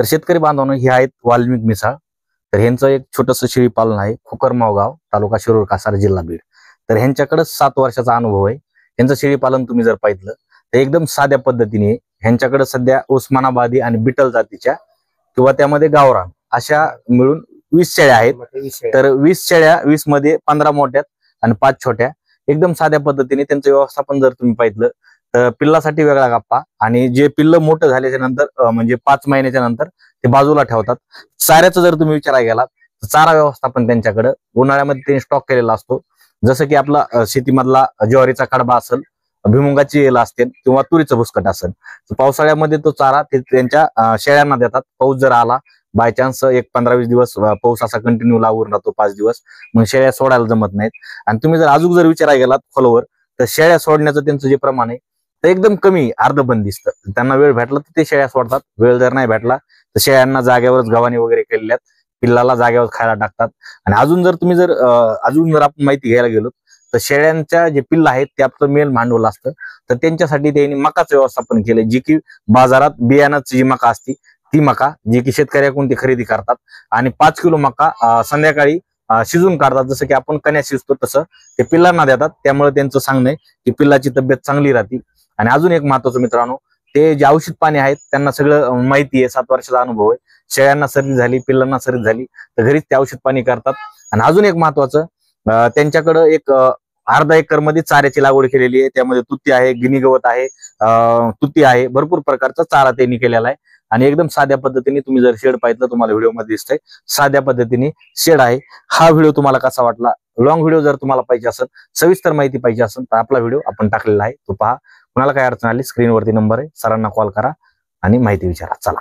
तर शेतकरी बांधवांनो, हे आहेत वाल्मिक मिसाळ. तर ह्यांचं एक छोटंसं शेळी पालन आहे, खोकरमाव गाव, तालुका शिरूर, कासार, जिल्हा बीड. तर ह्यांच्याकडे 7 वर्षाचा अनुभव आहे. ह्यांचं शेळी पालन तुम्ही जर पाहिलं तर एकदम साध्या पद्धतीने ह्यांच्याकडे सध्या उस्मानाबादी आणि बिटल जातीच्या किंवा त्यामध्ये गावरान अशा मिळून 20 शेळ्या आहेत. तर 20 शेळ्या, 20 मध्ये 15 मोठ्यात आणि 5 छोट्या. एकदम साध्या पद्धतीने त्यांचं व्यवस्थापन जर तुम्ही पाहिलं तर पिल्लासाठी वेगळा गप्पा, आणि जे पिल्ल मोठं झाल्याच्या नंतर म्हणजे 5 महिन्याच्या नंतर ते बाजूला ठेवतात. चाऱ्याचं जर तुम्ही विचारायला गेलात तर चारा व्यवस्थापन त्यांच्याकडे उन्हाळ्यामध्ये त्यांनी स्टॉक केलेला असतो. जसं की आपला शेतीमधला ज्वारीचा कडबा असेल, भुईमुगाची येल असते किंवा तुरीचं भुसकट असेल, तर पावसाळ्यामध्ये तो चारा ते त्यांच्या शेळ्यांना देतात. पाऊस जर आला बाय चान्स, एक 15-20 दिवस पाऊस असा कंटिन्यू लागून राहतो, 5 दिवस, मग शेळ्या सोडायला जमत नाहीत. आणि तुम्ही जर अजून जर विचारायला गेलात खोलवर, तर शेळ्या सोडण्याचं त्यांचं जे प्रमाण आहे तर एकदम कमी, अर्धबंद दिसतं. त्यांना वेळ भेटला तर ते शेळ्या सोडतात, वेळ जर नाही भेटला तर शेळ्यांना जागेवरच गव्हाणी वगैरे केलेल्यात, पिल्लाला जागेवर खायला टाकतात. आणि अजून जर आपण माहिती घ्यायला गेलो तर शेळ्यांच्या जे पिल्ल आहेत ते आपलं मेल भांडवल असतं. तर त्यांच्यासाठी त्यांनी मकाचं व्यवस्थापन केलंय, जी की बाजारात बियाणाची जी मका असती ती मका, जी की शेतकऱ्याकडून ती खरेदी करतात. आणि 5 किलो मका संध्याकाळी शिजून काढतात. जसं की आपण कण्या शिजतो तसं ते पिल्लांना देतात. त्यामुळे त्यांचं सांगणं आहे की पिल्लाची तब्येत चांगली राहते. आणि अजून एक महत्वाचं मित्रांनो, ते जे औषध पाणी आहेत त्यांना सगळं माहिती आहे, 7 वर्षाचा अनुभव आहे. शेळ्यांना सर्दी झाली, पिल्लांना सर्दी झाली तर घरीच ते औषध पाणी करतात. आणि अजून एक महत्वाचं, त्यांच्याकडं एक अर्धा एकर मध्ये चाऱ्याची लागवड केलेली आहे. त्यामध्ये तुती आहे, गिनी गवत आहे, तुती आहे, भरपूर प्रकारचा चारा त्यांनी केलेला आहे. आणि एकदम साध्या पद्धतीने तुम्ही जर शेड पाहिलं, तुम्हाला व्हिडिओमध्ये दिसतंय साध्या पद्धतीने शेड आहे. हा व्हिडिओ तुम्हाला कसा वाटला? लॉंग व्हिडिओ जर तुम्हाला पाहिजे असेल, सविस्तर माहिती पाहिजे असेल, तर आपला व्हिडिओ आपण टाकलेला आहे, तो पहा. कुणाला काय अडचण आली, स्क्रीनवरती नंबर आहे, सरांना कॉल करा आणि माहिती विचारा. चला.